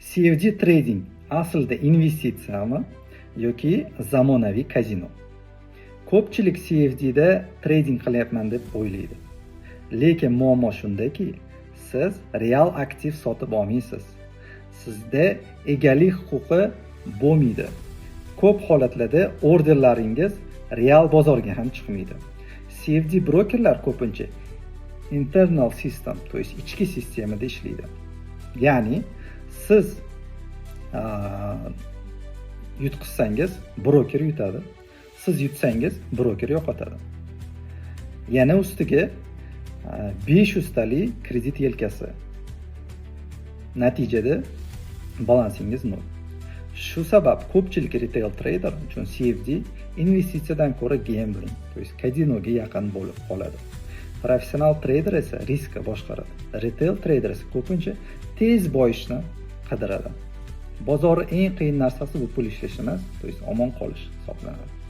CFD trading aslida investitsiyami yoki zamonaviy kazino? Ko'pchilik CFD'da trading qilyapman deb o'ylaydi. Lekin muammo shundaki, siz real aktiv sotib olmaysiz. Sizda egalik huquqi bo'lmaydi. Ko'p holatlarda orderlaringiz real bozorga ham chiqmaydi. CFD brokerlar ko'pincha internal system, to есть ichki sistemada ishlaydi. Ya'ni siz yutqizsangiz broker yutadi. Siz yutsangiz broker yo'qotadi. Yana ustiga 500 talik kredit yelkasi. Natijada balansingiz nol. Shu sabab ko'pchilik retail trader uchun CFD investitsiyadan ko'ra gambling, to есть kazinoga yaqin bo'lib qoladi. Professional trader esa riskni boshqaradi. Retail trader esa ko'pincha tez boyishni qidiradi. Bozor eng qiyin narsasi bu pul ishlash emas, to есть omon qolish hisoblanadi.